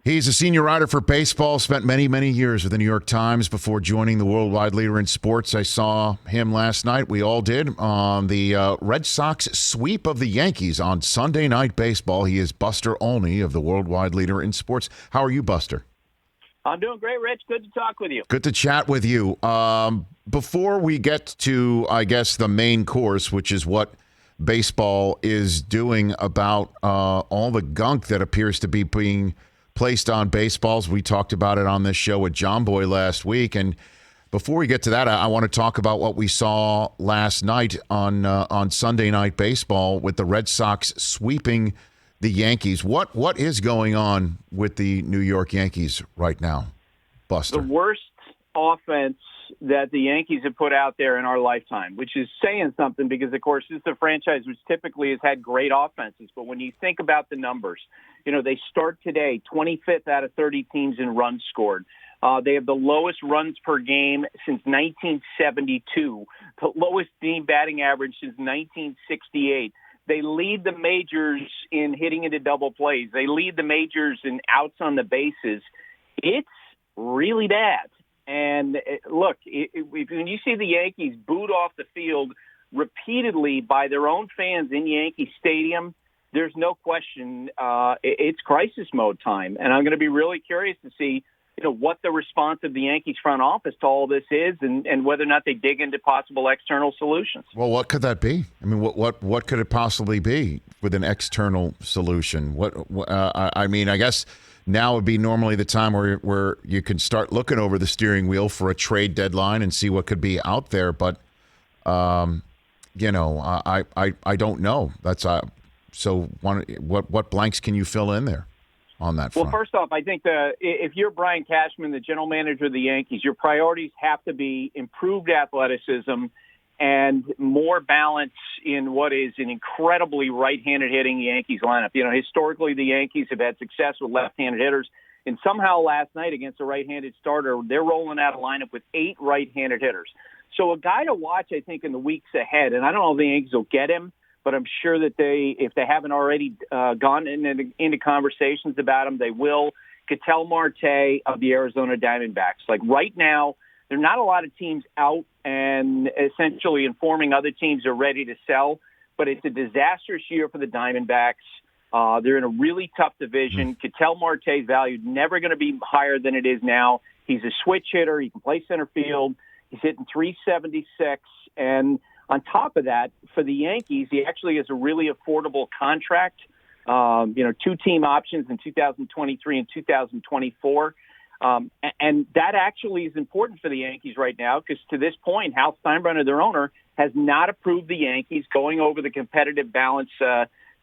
He's a senior writer for baseball, spent many, many years with the New York Times before joining the worldwide leader in sports. I saw him last night. We all did on the Red Sox sweep of the Yankees on Sunday Night Baseball. He is Buster Olney of the worldwide leader in sports. How are you, Buster? I'm doing great, Rich. Good to talk with you. Good to chat with you. Before we get to, I guess, the main course, which is what baseball is doing about all the gunk that appears to be being placed on baseballs. We talked about it on this show with John Boy last week. And before we get to that, I want to talk about what we saw last night on Sunday Night Baseball with the Red Sox sweeping the Yankees. What is going on with the New York Yankees right now, Buster? The worst offense that the Yankees have put out there in our lifetime, which is saying something because, of course, this is a franchise which typically has had great offenses. But when you think about the numbers, they start today 25th out of 30 teams in runs scored. They have the lowest runs per game since 1972, the lowest team batting average since 1968. They lead the majors in hitting into double plays. They lead the majors in outs on the bases. It's really bad. And look, when you see the Yankees booed off the field repeatedly by their own fans in Yankee Stadium, there's no question it's crisis mode time. And I'm going to be really curious to see what the response of the Yankees front office to all this is and whether or not they dig into possible external solutions. Well, what could that be? I mean, what could it possibly be with an external solution? I guess now would be normally the time where you can start looking over the steering wheel for a trade deadline and see what could be out there. But, I don't know. That's so what blanks can you fill in there on that front? Well, first off, I think if you're Brian Cashman, the general manager of the Yankees, your priorities have to be improved athleticism and more balance in what is an incredibly right-handed hitting Yankees lineup. Historically, the Yankees have had success with left-handed hitters, and somehow last night against a right-handed starter, they're rolling out a lineup with 8 right-handed hitters. So a guy to watch, I think, in the weeks ahead, and I don't know if the Yankees will get him, but I'm sure that if they haven't already gone into conversations about him, they will. Ketel Marte of the Arizona Diamondbacks. Like right now, there are not a lot of teams out and essentially informing other teams are ready to sell, but it's a disastrous year for the Diamondbacks. They're in a really tough division. Ketel Marte's value never going to be higher than it is now. He's a switch hitter. He can play center field. He's hitting 376. And on top of that, for the Yankees, he actually has a really affordable contract, 2 team options in 2023 and 2024. And that actually is important for the Yankees right now because to this point, Hal Steinbrenner, their owner, has not approved the Yankees going over the competitive balance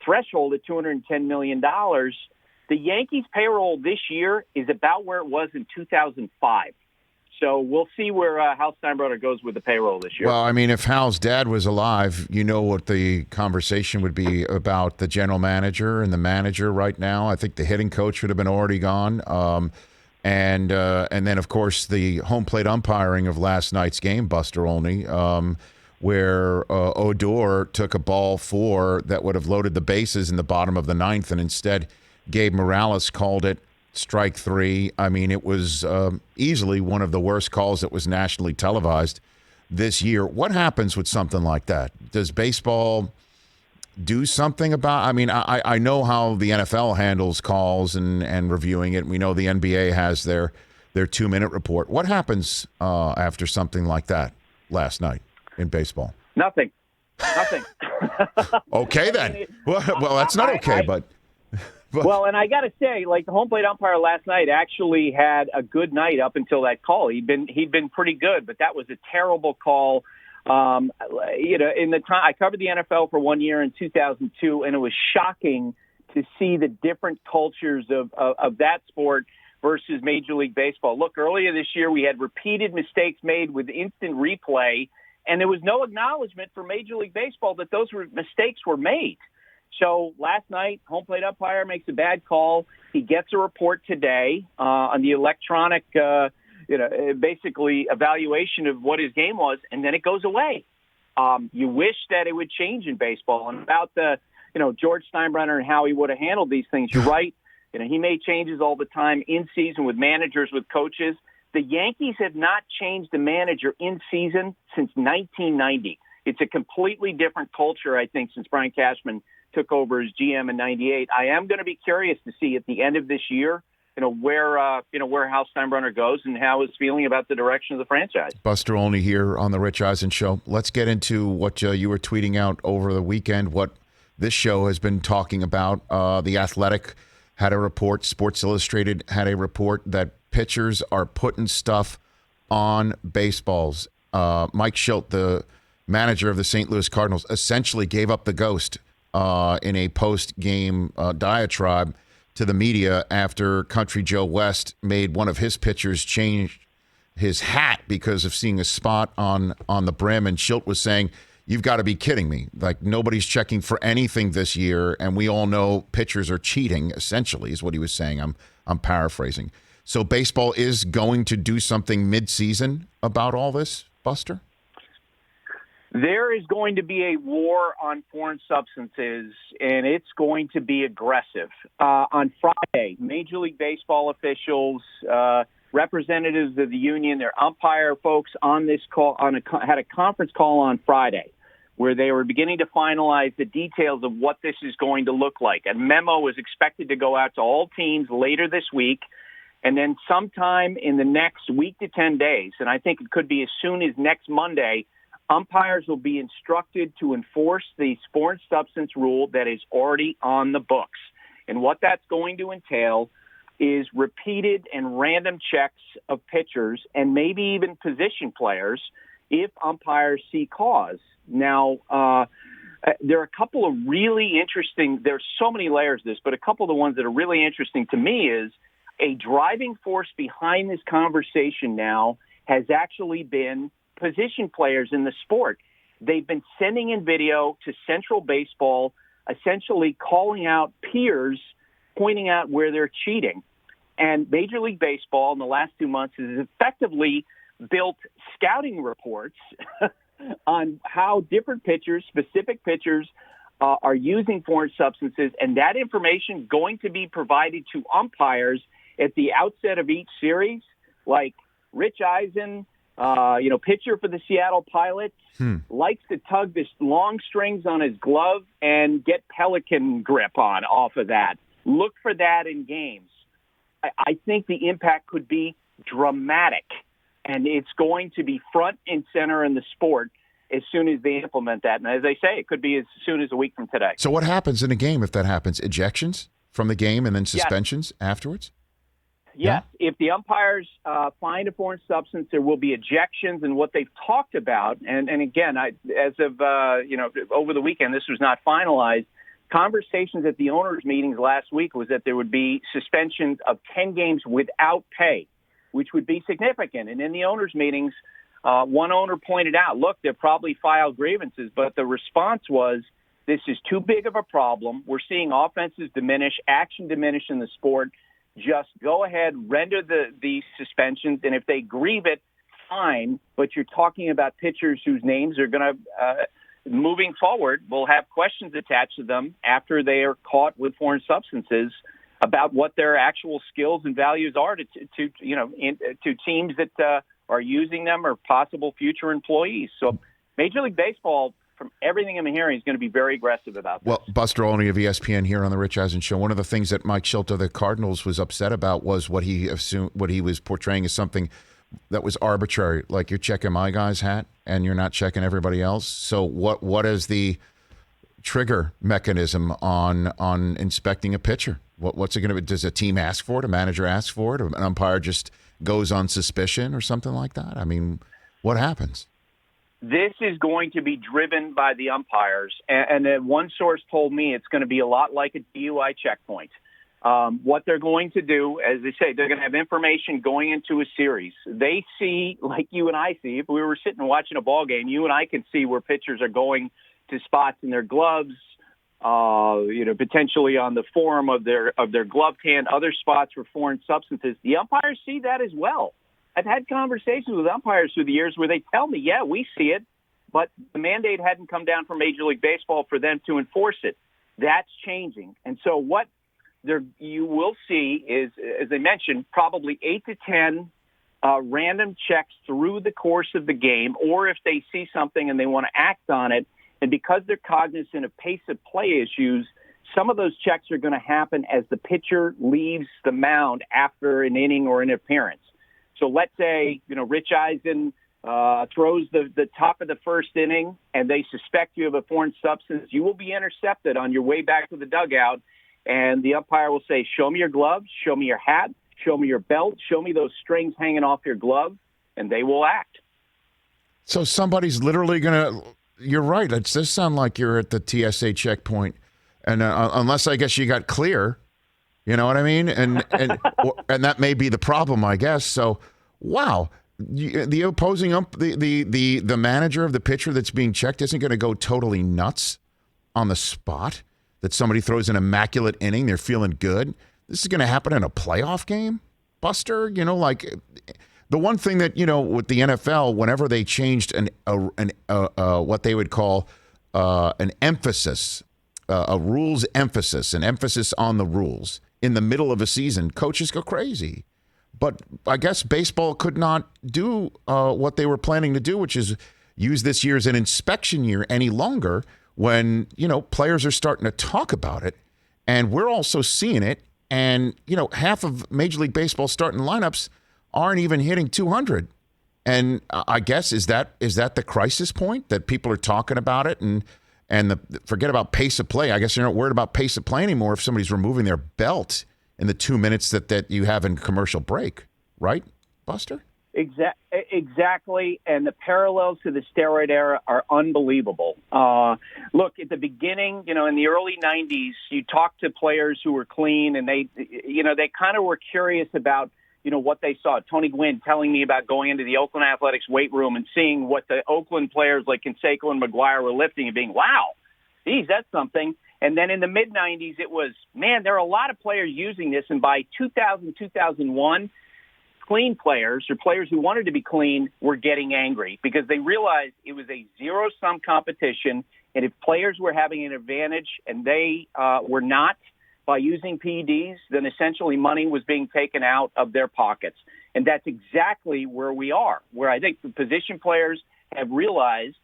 threshold at $210 million. The Yankees' payroll this year is about where it was in 2005. So we'll see where Hal Steinbrenner goes with the payroll this year. Well, I mean, if Hal's dad was alive, what the conversation would be about the general manager and the manager right now. I think the hitting coach would have been already gone. And then, of course, the home plate umpiring of last night's game, Buster Olney, where Odor took a ball 4 that would have loaded the bases in the bottom of the 9th, and instead Gabe Morales called it strike 3. I mean, it was easily one of the worst calls that was nationally televised this year. What happens with something like that? Does baseball do something about? I mean, I know how the NFL handles calls and reviewing it. We know the NBA has their 2-minute report. What happens after something like that last night in baseball? Nothing. Okay, then. Well, that's not okay, but. Well, and I got to say, like the home plate umpire last night actually had a good night up until that call. He'd been pretty good, but that was a terrible call. In the time I covered the NFL for 1 year in 2002, and it was shocking to see the different cultures of that sport versus Major League Baseball. Look, earlier this year we had repeated mistakes made with instant replay, and there was no acknowledgement for Major League Baseball that those mistakes were made. So last night, home plate umpire makes a bad call. He gets a report today on the electronic, basically evaluation of what his game was, and then it goes away. You wish that it would change in baseball. And about George Steinbrenner and how he would have handled these things, you're right. He made changes all the time in season with managers, with coaches. The Yankees have not changed the manager in season since 1990. It's a completely different culture, I think, since Brian Cashman took over as GM in '98. I am going to be curious to see at the end of this year, where Hal Steinbrenner goes and how he's feeling about the direction of the franchise. Buster Olney here on the Rich Eisen Show. Let's get into what you were tweeting out over the weekend, what this show has been talking about. The Athletic had a report, Sports Illustrated had a report that pitchers are putting stuff on baseballs. Mike Shildt, the manager of the St. Louis Cardinals, essentially gave up the ghost in a post-game diatribe to the media after Country Joe West made one of his pitchers change his hat because of seeing a spot on the brim. And Shildt was saying, you've got to be kidding me. Like, nobody's checking for anything this year, and we all know pitchers are cheating, essentially, is what he was saying. I'm paraphrasing. So baseball is going to do something mid-season about all this, Buster? There is going to be a war on foreign substances, and it's going to be aggressive. On Friday, Major League Baseball officials, representatives of the union, their umpire folks on this call had a conference call on Friday where they were beginning to finalize the details of what this is going to look like. A memo is expected to go out to all teams later this week, and then sometime in the next week to 10 days, and I think it could be as soon as next Monday, umpires will be instructed to enforce the foreign substance rule that is already on the books. And what that's going to entail is repeated and random checks of pitchers and maybe even position players if umpires see cause. Now, there are a couple of really interesting, there's so many layers to this, but a couple of the ones that are really interesting to me is a driving force behind this conversation now has actually been position players in the sport. They've been sending in video to Central Baseball, essentially calling out peers, pointing out where they're cheating. And Major League Baseball in the last 2 months has effectively built scouting reports on how different pitchers, specific pitchers, are using foreign substances, and that information going to be provided to umpires at the outset of each series, like Rich Eisen, pitcher for the Seattle Pilots, likes to tug this long strings on his glove and get pelican grip on off of that. Look for that in games. I think the impact could be dramatic, and it's going to be front and center in the sport as soon as they implement that. And as I say, it could be as soon as a week from today. So what happens in a game if that happens? Ejections from the game and then suspensions afterwards? Yes. Yeah? If the umpires find a foreign substance, there will be ejections. And what they've talked about, and again, as of over the weekend, this was not finalized. Conversations at the owners' meetings last week was that there would be suspensions of 10 games without pay, which would be significant. And in the owners' meetings, one owner pointed out, look, they'll probably file grievances, but the response was, this is too big of a problem. We're seeing offenses diminish, action diminish in the sport. Just go ahead, render the suspensions, and if they grieve it, fine. But you're talking about pitchers whose names are going to, moving forward, will have questions attached to them after they are caught with foreign substances about what their actual skills and values are to teams that are using them or possible future employees. So Major League Baseball, from everything I'm hearing, is going to be very aggressive about this. Well, Buster Olney of ESPN here on the Rich Eisen Show. One of the things that Mike Shildt of the Cardinals was upset about was what he was portraying as something that was arbitrary, like you're checking my guy's hat and you're not checking everybody else. So what is the trigger mechanism on inspecting a pitcher? What's it going to be? Does a team ask for it? A manager ask for it? Or an umpire just goes on suspicion or something like that? I mean, what happens? This is going to be driven by the umpires. And one source told me it's going to be a lot like a DUI checkpoint. What they're going to do, as they say, they're going to have information going into a series. They see, like you and I see, if we were sitting and watching a ball game, you and I can see where pitchers are going to spots in their gloves, potentially on the form of their gloved hand, other spots for foreign substances. The umpires see that as well. I've had conversations with umpires through the years where they tell me, yeah, we see it, but the mandate hadn't come down from Major League Baseball for them to enforce it. That's changing. And so what you will see is, as I mentioned, probably 8 to 10 random checks through the course of the game, or if they see something and they want to act on it. And because they're cognizant of pace of play issues, some of those checks are going to happen as the pitcher leaves the mound after an inning or an appearance. So let's say, Rich Eisen throws the top of the first inning and they suspect you of a foreign substance. You will be intercepted on your way back to the dugout, and the umpire will say, show me your gloves, show me your hat, show me your belt, show me those strings hanging off your glove, and they will act. So somebody's literally going to – you're right. It does sound like you're at the TSA checkpoint. And unless I guess you got clear, you know what I mean? And that may be the problem, I guess. So, wow. The opposing the manager of the pitcher that's being checked isn't going to go totally nuts on the spot that somebody throws an immaculate inning. They're feeling good. This is going to happen in a playoff game, Buster. The one thing that, with the NFL, whenever they changed what they would call an emphasis, a rules emphasis, an emphasis on the rules in the middle of a season, coaches go crazy. But I guess baseball could not do what they were planning to do, which is use this year as an inspection year any longer when, players are starting to talk about it. And we're also seeing it. And, half of Major League Baseball starting lineups aren't even hitting 200. And I guess, is that the crisis point that people are talking about it? And forget about pace of play. I guess you're not worried about pace of play anymore if somebody's removing their belt in the 2 minutes that you have in commercial break, right, Buster? Exactly, and the parallels to the steroid era are unbelievable. Look, at the beginning, in the early 90s, you talked to players who were clean, and they kind of were curious about, what they saw. Tony Gwynn telling me about going into the Oakland Athletics weight room and seeing what the Oakland players like Canseco and McGuire were lifting and being, wow, geez, that's something. And then in the mid-90s, it was, man, there are a lot of players using this. And by 2000, 2001, clean players or players who wanted to be clean were getting angry because they realized it was a zero-sum competition. And if players were having an advantage and they were not by using PEDs, then essentially money was being taken out of their pockets. And that's exactly where we are, where I think the position players have realized,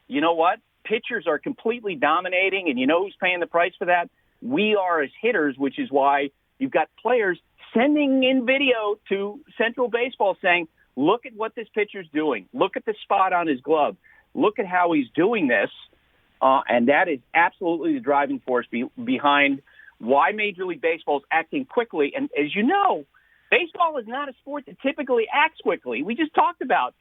you know what? Pitchers are completely dominating, and you know who's paying the price for that? We are as hitters, which is why you've got players sending in video to Central Baseball saying, look at what this pitcher's doing. Look at the spot on his glove. Look at how he's doing this. And that is absolutely the driving force behind why Major League Baseball is acting quickly. And as you know, baseball is not a sport that typically acts quickly. We just talked about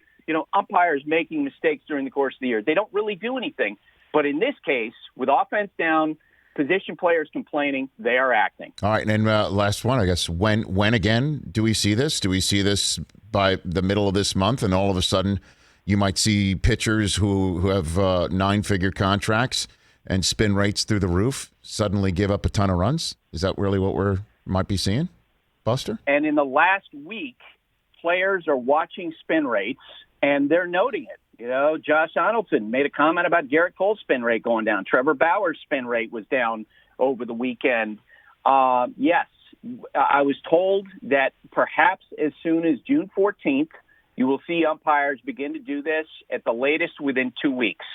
umpires making mistakes during the course of the year. They don't really do anything. But in this case, with offense down, position players complaining, they are acting. All right, and last one, I guess. When again do we see this? Do we see this by the middle of this month, and all of a sudden you might see pitchers who have nine-figure contracts and spin rates through the roof suddenly give up a ton of runs? Is that really what we might be seeing, Buster? And in the last week, players are watching spin rates, and they're noting it. Josh Donaldson made a comment about Garrett Cole's spin rate going down. Trevor Bauer's spin rate was down over the weekend. Yes, I was told that perhaps as soon as June 14th, you will see umpires begin to do this at the latest within 2 weeks.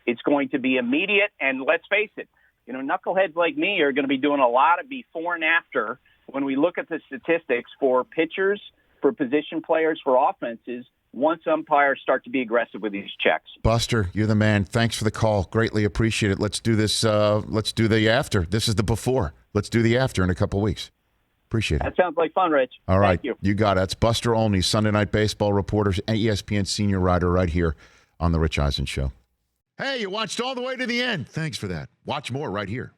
It's going to be immediate, and let's face it, knuckleheads like me are going to be doing a lot of before and after when we look at the statistics for pitchers, for position players, for offenses, once umpires start to be aggressive with these checks. Buster, you're the man. Thanks for the call. Greatly appreciate it. Let's do this. Let's do the after. This is the before. Let's do the after in a couple weeks. Appreciate it. That sounds like fun, Rich. All right. Thank you. You got it. That's Buster Olney, Sunday Night Baseball reporter, ESPN Senior Writer, right here on The Rich Eisen Show. Hey, you watched all the way to the end. Thanks for that. Watch more right here.